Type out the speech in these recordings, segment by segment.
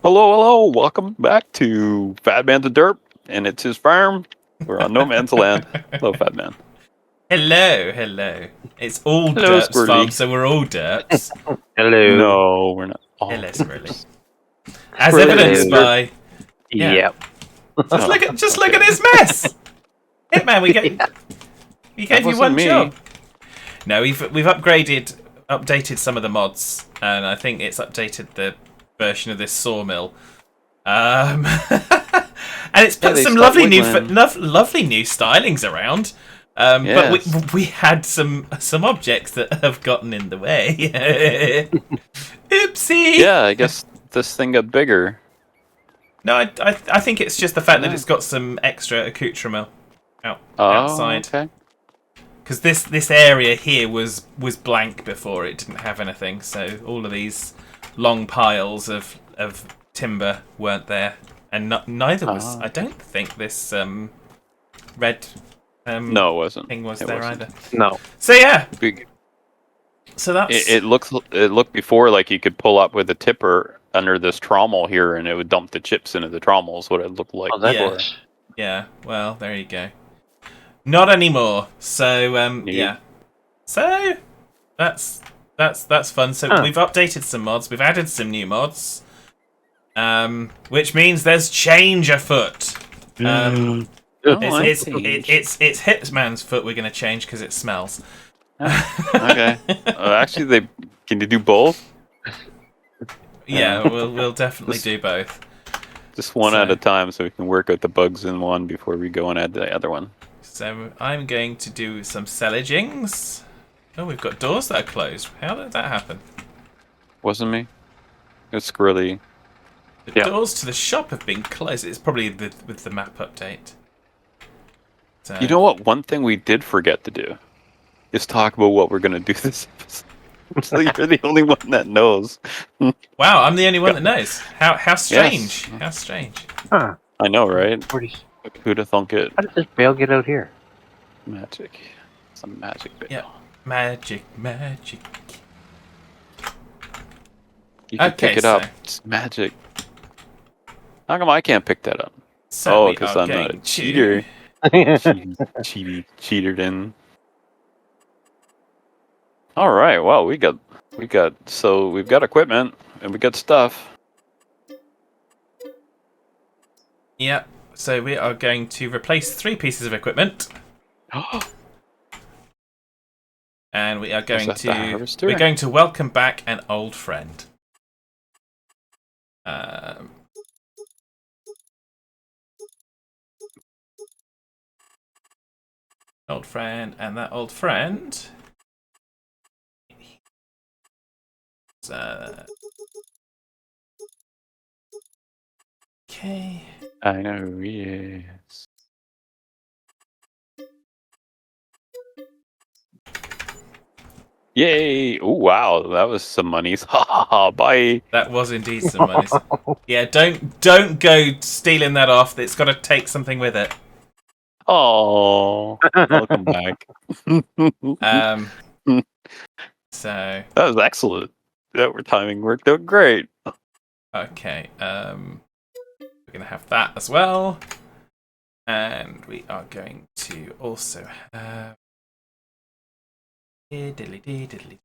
Hello. Welcome back to Fat Man the Derp, and it's his farm. We're on no man's land. Hello, Fat Man. Hello. It's all Hello, Derps Squirrelly. farm, so we're all Derps. Hello. No, we're not. Oh, Hello, Squirrelly. As Squirrelly. evidenced by, yeah. Yep. just look at this mess. Hitman, we gave you wasn't one me. job. No, we've updated some of the mods, and I think it's updated the version of this sawmill. And it's put some lovely new stylings around. Yes. But we had some objects that have gotten in the way. Oopsie. Yeah, I guess this thing got bigger. No, I think it's just the fact that it's got some extra accoutrement outside. Okay. Because this area here was blank before; it didn't have anything. So all of these long piles of timber weren't there, and neither was. I don't think this red No, it wasn't. thing was It there wasn't. either. No. So yeah, Big. so that's It looked before like you could pull up with a tipper under this trommel here, and it would dump the chips into the trommel. Is what it looked like. Oh, that Yeah. was. yeah. Well, there you go. Not anymore. So yeah. So that's fun. So we've updated some mods. We've added some new mods. Which means there's change afoot. Oh, It's change. it's Hitman's foot we're gonna change because it smells. Okay. Actually, can you do both? Yeah, we'll definitely do both. Just one So- at a time, so we can work out the bugs in one before we go and add the other one. So I'm going to do some sellagings. Oh, we've got doors that are closed. How did that happen? Wasn't me. It's Squirrelly. The Yeah. doors to the shop have been closed. It's probably with the map update. So, You know what? One thing we did forget to do is talk about what we're gonna do this episode. So you're the only one that knows. wow, I'm the only one that knows. How strange. Yes. How strange. Huh. I know, right? Pretty. Who'd have thunk it? How did this bale get out here? Magic. Some magic bit. Yeah. Magic. You can Okay, pick it up. so- It's magic. How come I can't pick that up? So we because are I'm not a going to- cheater. Cheated in. All right. Well, we've got equipment and we got stuff. Yeah. So we are going to replace 3 pieces of equipment, and we are going that the harvester? we're going to welcome back an old friend. Old friend, and that old friend. Okay. I know. Yes. Yay! Oh wow, that was some monies. Ha ha ha! Bye. That was indeed some money. Yeah, don't go stealing that off. It's got to take something with it. Oh, welcome back. So That was excellent. That timing worked out great. okay, we're gonna have that as well, and we are going to also have diddly.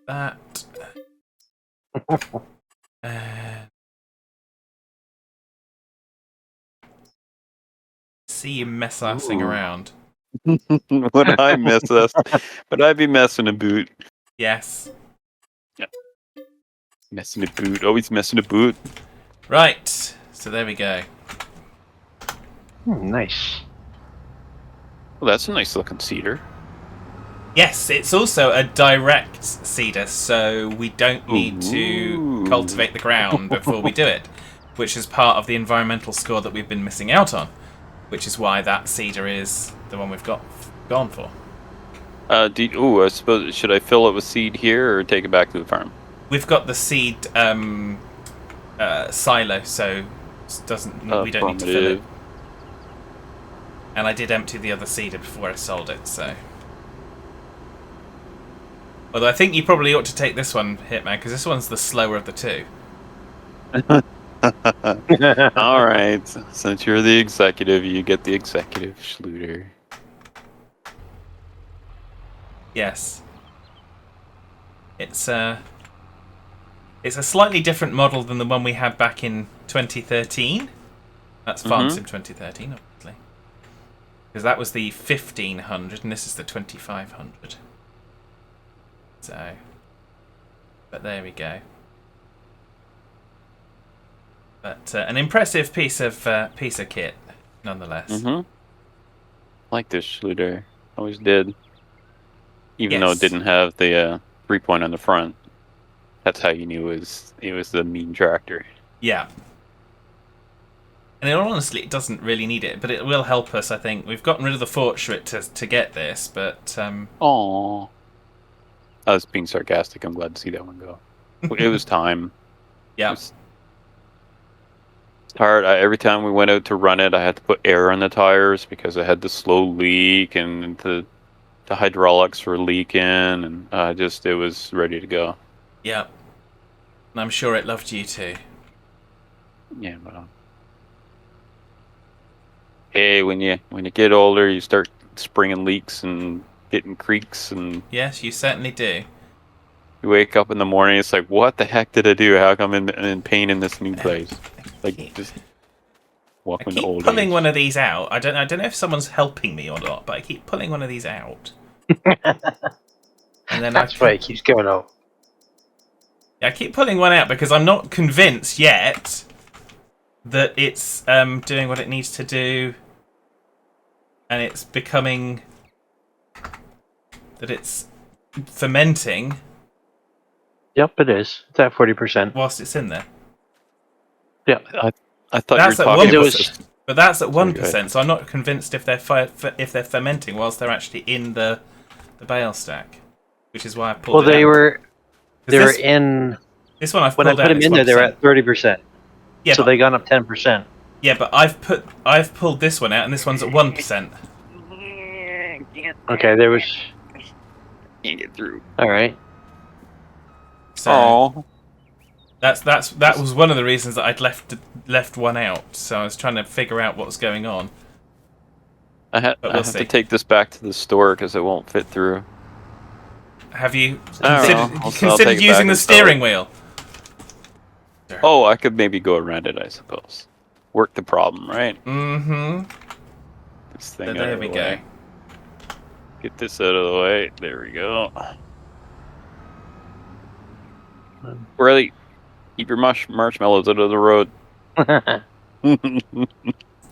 That. See you mess-assing Ooh. around. Would I miss us? But I'd be messing a boot. Yes. Messing a boot. Always messing a boot. Right. So there we go. Nice. Well, that's a nice looking cedar. Yes, it's also a direct cedar, so we don't need to Ooh. cultivate the ground before we do it, which is part of the environmental score that we've been missing out on, which is why that cedar is the one we've gone for. I suppose should I fill it with seed here or take it back to the farm? We've got the seed silo, so we don't need to fill it. And I did empty the other cedar before I sold it, so Although I think you probably ought to take this one, Hitman, because this one's the slower of the two. All right. Since you're the executive, you get the executive, Schlueter. Yes. It's a slightly different model than the one we had back in 2013. That's Farm Sim 2013, obviously. Because that was the 1500 and this is the 2500. So, but there we go. But an impressive piece of kit, nonetheless. Like this Schlueter. Always did. Even Yes. though it didn't have the 3-point on the front. That's how you knew it was the mean tractor. Yeah. And honestly, it doesn't really need it, but it will help us, I think. We've gotten rid of the Fortschritt to get this, but... Aww. I was being sarcastic. I'm glad to see that one go. It was time. Yeah. It was hard. Every time we went out to run it, I had to put air on the tires because I had the slow leak and the hydraulics were leaking, and it was ready to go. Yeah. And I'm sure it loved you too. Yeah, well. Hey, when you get older, you start springing leaks and getting creaks, and Yes, you certainly do. you wake up in the morning. It's like, what the heck did I do? How come I'm in pain in this new place? Like, just I welcome to keep old pulling age. one of these out. I don't know if someone's helping me or not, but I keep pulling one of these out. And then That's why it keeps going out. I keep pulling one out because I'm not convinced yet that it's doing what it needs to do, and it's becoming that it's fermenting. Yep, it is. It's at 40%. Whilst it's in there. Yeah. I thought That's you were at talking 1%. about But that's at Sorry, 1%, so I'm not convinced if they're fermenting whilst they're actually in the bale stack, which is why I pulled Well, it out. they were This- in... This one I've When I pulled put out. them It's in there, they were 1%. at 30%. Yeah, So but, they gone up 10%. yeah, but I've pulled this one out, and this one's at 1%. Okay, there was... can't get through. All right. So Oh, that was one of the reasons that I'd left one out. So I was trying to figure out what was going on. I But have we'll to see. take this back to the store because it won't fit through. Have you I don't know. considered, I'll considered take it using back the and sell steering it. wheel? Oh, I could maybe go around it, I suppose. Work the problem, right? Mm-hmm. This thing So out there of we the go. way. Get this out of the way. There we go. Really, keep your marshmallows out of the road.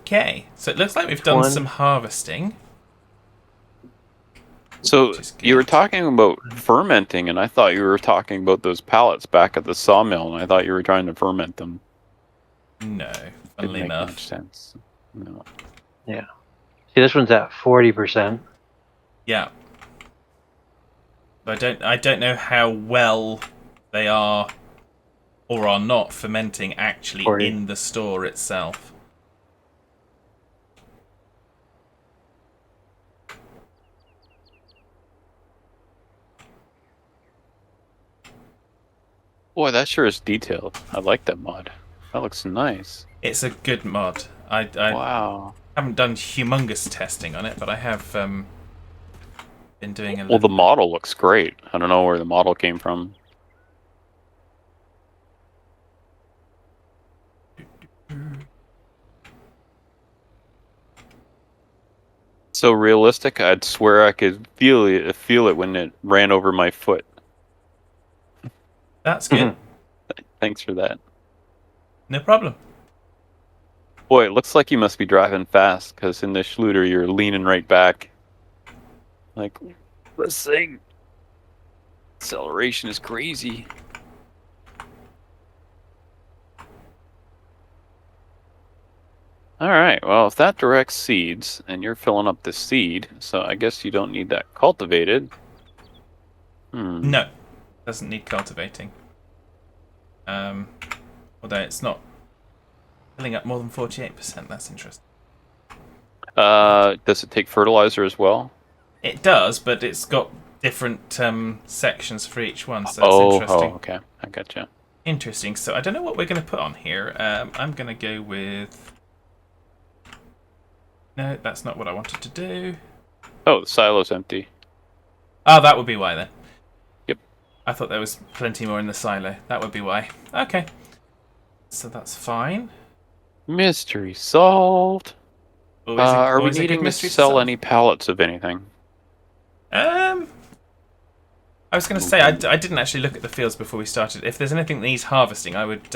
Okay, so it looks like we've done One. some harvesting. So Which is you were good. talking about fermenting, and I thought you were talking about those pallets back at the sawmill, and I thought you were trying to ferment them. No, Didn't funnily make much enough. sense. No. Yeah. See, this one's at 40%. Yeah. But I don't know how well they are or are not fermenting actually 40. in the store itself. Boy, that sure is detailed. I like that mod. That looks nice. It's a good mod. I Wow. haven't done humongous testing on it, but I have been doing a Well, the little. model looks great. I don't know where the model came from. So realistic, I'd swear I could feel it when it ran over my foot. That's good. Thanks for that. No problem. Boy, it looks like you must be driving fast, because in the Schlueter you're leaning right back. Like, this thing. Acceleration is crazy. Alright, well, if that directs seeds, and you're filling up the seed, so I guess you don't need that cultivated. No, doesn't need cultivating. Although it's not filling up more than 48%. That's interesting. Does it take fertilizer as well? It does, but it's got different sections for each one, so that's interesting. Oh, okay. I gotcha. Interesting. So I don't know what we're going to put on here. I'm going to go with... No, that's not what I wanted to do. Oh, the silo's empty. Oh, that would be why then. Yep. I thought there was plenty more in the silo. That would be why. Okay. So that's fine. Mystery solved. Are we always a good needing to mystery sell solve. any pallets of anything? I was going to say, I didn't actually look at the fields before we started. If there's anything that needs harvesting, I would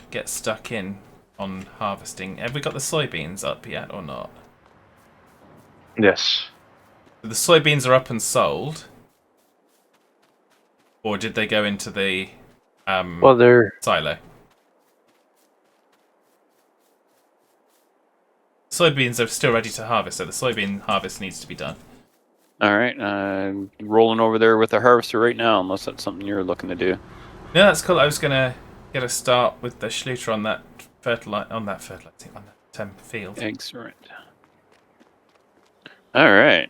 get stuck in on harvesting. Have we got the soybeans up yet or not? Yes. The soybeans are up and sold. Or did they go into the Well, they're silo? Soybeans are still ready to harvest, so the soybean harvest needs to be done. All right, I'm rolling over there with the harvester right now, unless that's something you're looking to do. No, that's cool. I was gonna get a start with the Schlueter on that field. Excellent. All right.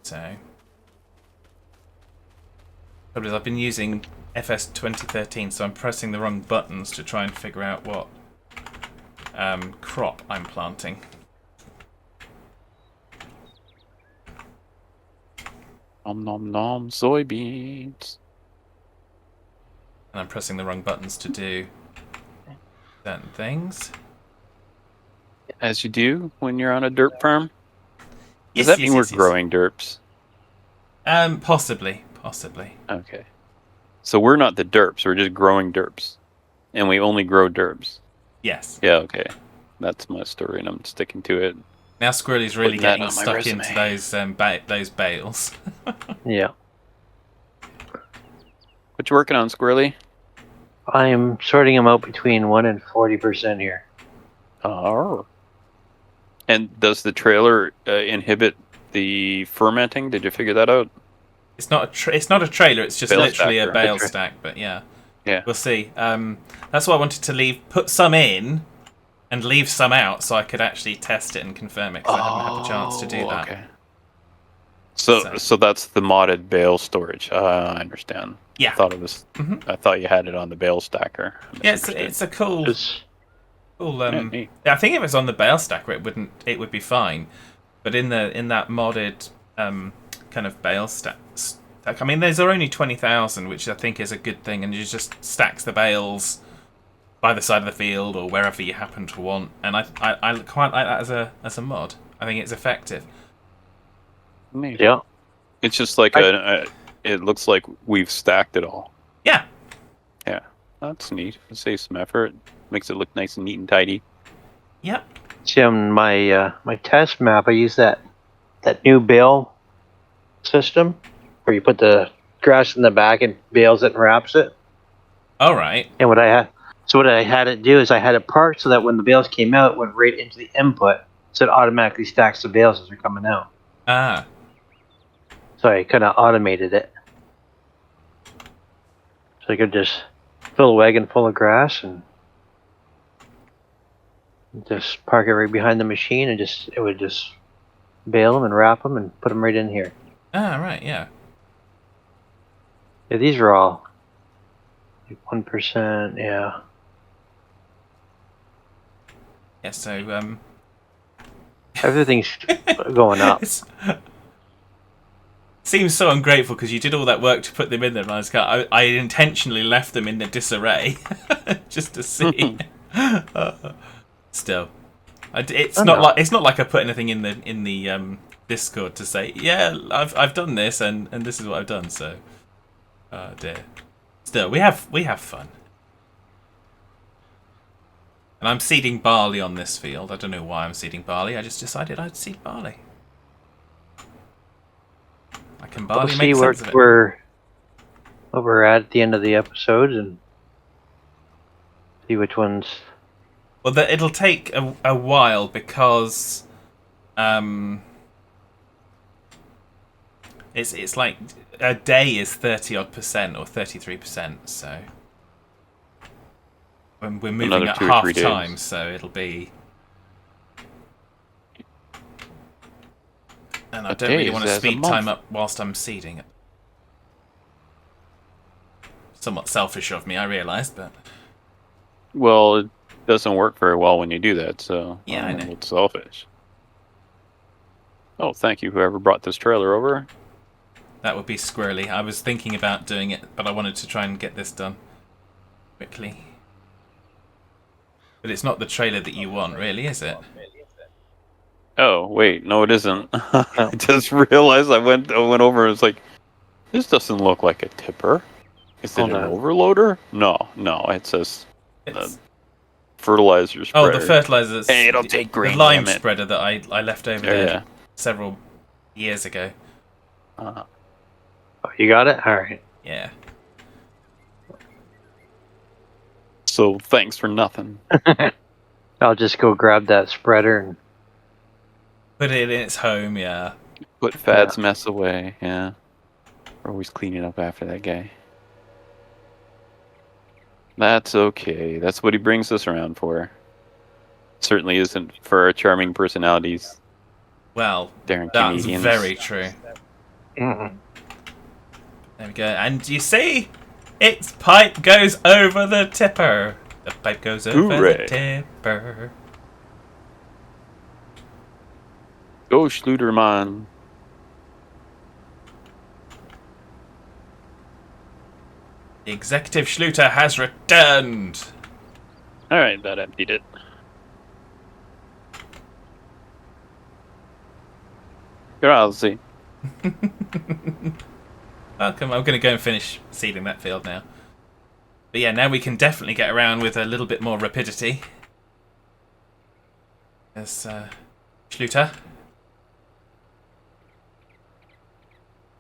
So, because I've been using FS22, so I'm pressing the wrong buttons to try and figure out what crop I'm planting. Nom nom nom, soybeans. And I'm pressing the wrong buttons to do certain things. As you do when you're on a derp farm. Does that mean we're growing derps? Possibly. Okay. So we're not the derps, we're just growing derps. And we only grow derps. Yes. Yeah, okay. That's my story and I'm sticking to it. Now Squirrelly's really Putting that getting on my stuck into resume. those bales. yeah. What you working on, Squirrelly? I am sorting them out between 1 and 40% here. Oh. And does the trailer inhibit the fermenting? Did you figure that out? It's not a trailer. It's just Bale literally stacker. a bale stack. But yeah, Yeah. we'll see. That's why I wanted to put some in, and leave some out, so I could actually test it and confirm it. Because I haven't had the chance to do that. Okay. So that's the modded bale storage. I understand. Yeah. I thought it was. I thought you had it on the bale stacker. Yeah, it's a cool. Neat. I think if it's on the bale stacker, it would be fine. But in that modded kind of bale stack, I mean, there's only 20,000, which I think is a good thing, and you just stacks the bales by the side of the field or wherever you happen to want. And I quite like that as a mod. I think it's effective. Neat. Yeah. It's just like it looks like we've stacked it all. Yeah. Yeah. That's neat. It saves some effort. Makes it look nice and neat and tidy. Yep. See, on my my test map, I use that new bale system where you put the grass in the back and bales it and wraps it. All right. And what I had it do is I had it parked so that when the bales came out, it went right into the input, so it automatically stacks the bales as they're coming out. Ah. So I kind of automated it. So I could just fill a wagon full of grass and just park it right behind the machine, and it would just bale them and wrap them and put them right in here. Ah, right. Yeah. Yeah, these are all like 1%. Yeah. Yeah. So Everything's going up. Seems so ungrateful because you did all that work to put them in there, and I intentionally left them in the disarray just to see. Still, it's not like I put anything in the Discord to say, yeah, I've done this and this is what I've done. So, dear. Still, we have fun. And I'm seeding barley on this field. I don't know why I'm seeding barley. I just decided I'd seed barley. I can barley make sense of it. Where we're at the end of the episode and see which ones. Well, it'll take a while because it's like a day is 30-odd% or 33%. So when we're moving at half time, so it'll be. And I don't really want to speed time up whilst I'm seeding it. Somewhat selfish of me, I realised, but... Well, it doesn't work very well when you do that, so... Yeah, I know. It's selfish. Oh, thank you, whoever brought this trailer over. That would be Squirrelly. I was thinking about doing it, but I wanted to try and get this done quickly. But it's not the trailer that you want, really, is it? Oh, wait, no it isn't. I just realized I went over and was like, this doesn't look like a tipper. Is it an overloader? No, it says fertilizer spreader. Oh, the fertilizer. Hey, it'll take grain, the lime spreader that I left over there several years ago. Oh, you got it? Alright. Yeah. So, thanks for nothing. I'll just go grab that spreader and... Put it in its home, yeah. Put Fad's mess away, yeah. We're always cleaning up after that guy. That's okay. That's what he brings us around for. Certainly isn't for our charming personalities. Well, that's comedians. Very true. Mm-hmm. There we go. And you see, its pipe goes over the tipper. The pipe goes over the tipper. Go, Schlueter, man. The executive Schlueter has returned. Alright, that emptied it. Grazie. Welcome. I'm going to go and finish seeding that field now. But yeah, now we can definitely get around with a little bit more rapidity. There's Schlueter.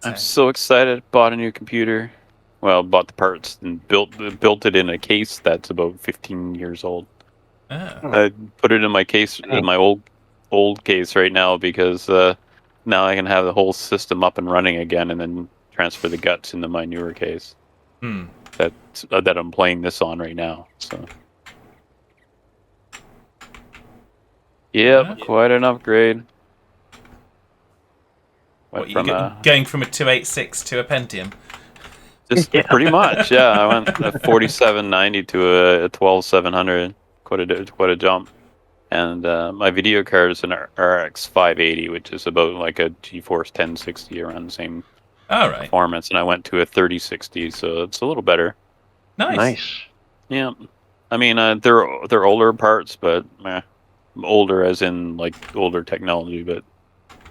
I'm so excited. Bought a new computer. Well, bought the parts and built it in a case that's about 15 years old. Oh. I put it in my case, in my old case right now because now I can have the whole system up and running again, and then transfer the guts into my newer case. That I'm playing this on right now. So. Yep, quite an upgrade. What, you going from a 286 to a Pentium? Just pretty much, yeah. I went a 4790 to a 12700. Quite a jump. And my video card is an RX 580, which is about like a GeForce 1060, around the same performance. And I went to a 3060, so it's a little better. Nice. Yeah. I mean, they're older parts, but older as in like older technology, but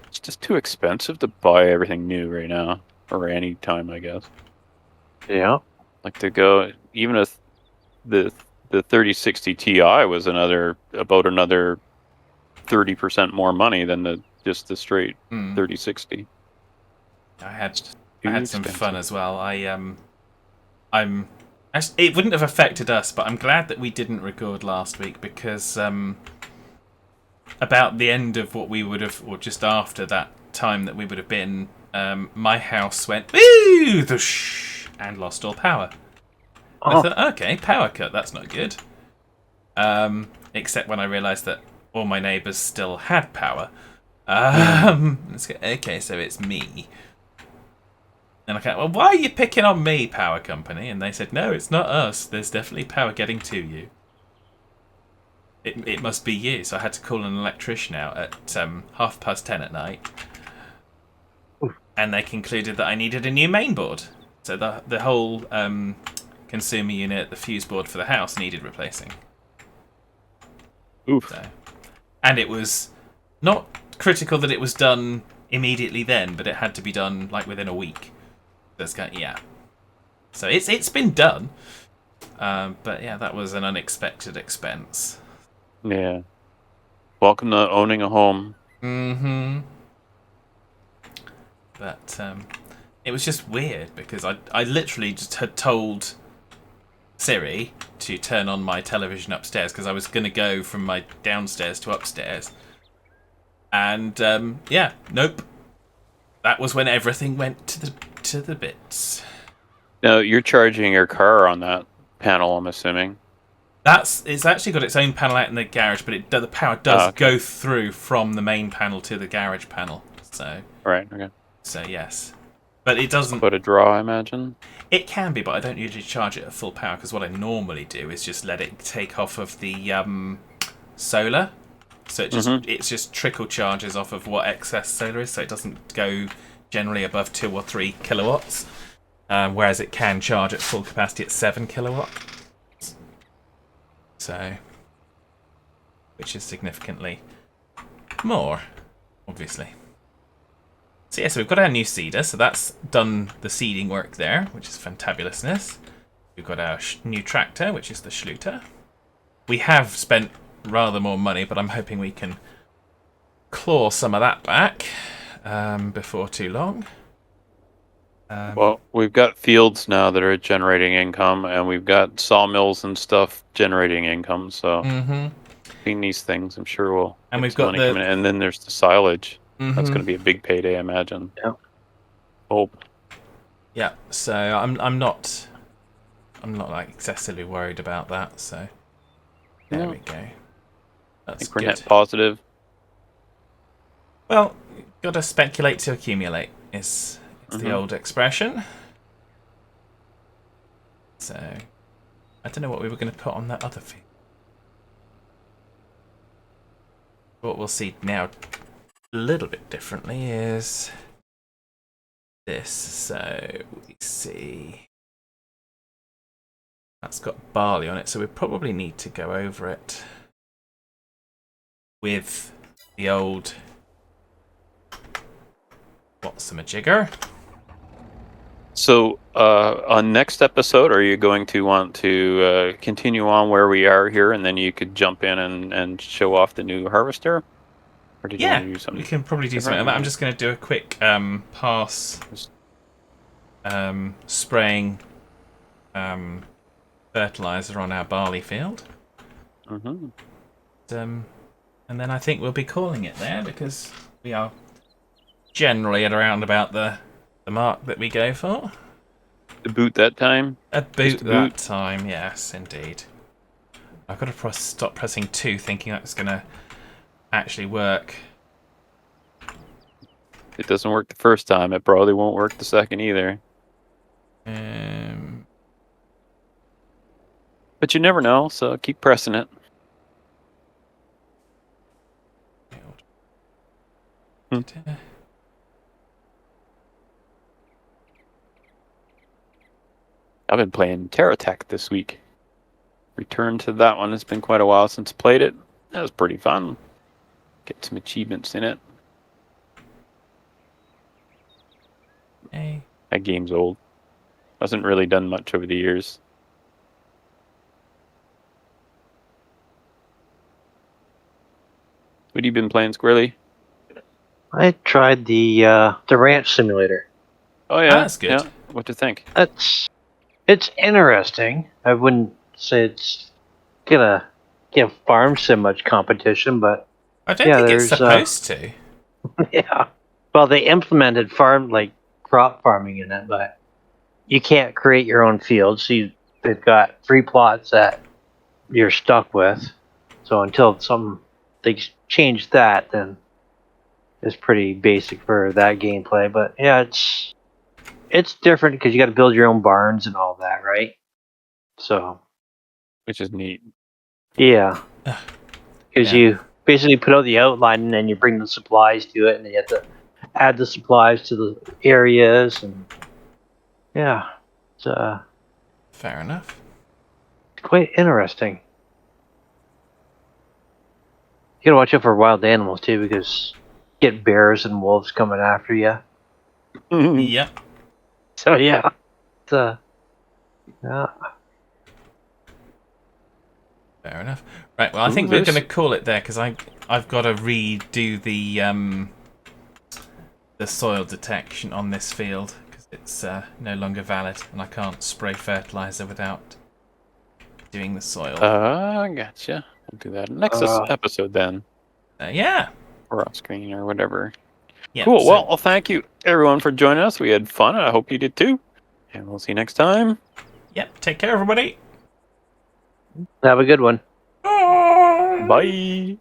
it's just too expensive to buy everything new right now, or any time, I guess. Yeah. Like to go, even if the 3060 Ti was about another 30% more money than just the straight 3060. I had some fun as well. I'm actually, it wouldn't have affected us, but I'm glad that we didn't record last week because about the end of what we would have, or just after that time that we would have been, my house went woo, and lost all power. I thought, okay, power cut, that's not good. Except when I realised that all my neighbours still had power. Okay, so it's me. And I go, well, why are you picking on me, power company? And they said, no, it's not us. There's definitely power getting to you. It must be you. So I had to call an electrician out at 10:30 at night. And they concluded that I needed a new mainboard. So the whole consumer unit, the fuse board for the house, needed replacing. Oof. So, and it was not critical that it was done immediately then, but it had to be done like within a week. That's So it's been done. But yeah, that was an unexpected expense. Yeah. Welcome to owning a home. Mm-hmm. But it was just weird because I literally just had told Siri to turn on my television upstairs because I was going to go from my downstairs to upstairs. And nope. That was when everything went to the bits. Now, you're charging your car on that panel, I'm assuming. It's actually got its own panel out in the garage, but the power does go through from the main panel to the garage panel. So Right. Okay. so yes, but it doesn't. Put a draw, I imagine. It can be, but I don't usually charge it at full power because what I normally do is just let it take off of the solar. So it's just trickle charges off of what excess solar is, so it doesn't go generally above 2 or 3 kilowatts. Whereas it can charge at full capacity at 7 kilowatts. So, which is significantly more, obviously. So yeah, so we've got our new seeder, so that's done the seeding work there, which is fantabulousness. We've got our new tractor, which is the Schlueter. We have spent rather more money, but I'm hoping we can claw some of that back before too long. Well, we've got fields now that are generating income, and we've got sawmills and stuff generating income. So, between these things, I'm sure we'll and get we've some got money coming in. And then there's the silage. That's going to be a big payday, I imagine. Yeah. Hope. Yeah. So I'm not like excessively worried about that. So there we go. That's I think we're good. net positive. Well, got to speculate to accumulate is the old expression. So, I don't know what we were going to put on that other field. What we'll see now a little bit differently is this. So, we see that's got barley on it, so we probably need to go over it with the old what's-a-majigger. So, on next episode, are you going to want to continue on where we are here, and then you could jump in and show off the new harvester? Or did you want to do something? We can probably do something. I'm just going to do a quick pass spraying fertilizer on our barley field. And then I think we'll be calling it there because we are generally at around about the mark that we go for. The boot that time? A boot that time, yes, indeed. I've got to stop pressing 2, thinking that's going to actually work. If it doesn't work the first time, it probably won't work the second either. But you never know, so keep pressing it. I've been playing TerraTech this week. Return to that one. It's been quite a while since I played it. That was pretty fun. Get some achievements in it. Hey. That game's old. Hasn't really done much over the years. What have you been playing, Squirrelly? I tried the ranch simulator. Oh yeah, that's good. Yeah. What do you think? It's interesting. I wouldn't say it's gonna give farm sim much competition, but I don't think it's supposed to. Yeah. Well, they implemented crop farming in it, but you can't create your own fields. So they've got 3 plots that you're stuck with. So until they change that, then it's pretty basic for that gameplay. But yeah, it's different because you got to build your own barns and all that, right? So, which is neat. Yeah, because you basically put out the outline and then you bring the supplies to it, and then you have to add the supplies to the areas, and yeah, it's fair enough. Quite interesting. You gotta watch out for wild animals too, because you get bears and wolves coming after you. Yep. So yeah, it's yeah. Fair enough. Right. Well, I think we're going to call it there because I've got to redo the soil detection on this field because it's no longer valid, and I can't spray fertilizer without doing the soil. Gotcha. We'll do that next episode then. Yeah. Or off screen or whatever. Yeah, cool. So, well, thank you everyone for joining us. We had fun. I hope you did too. And we'll see you next time. Yep. Take care, everybody. Have a good one. Bye.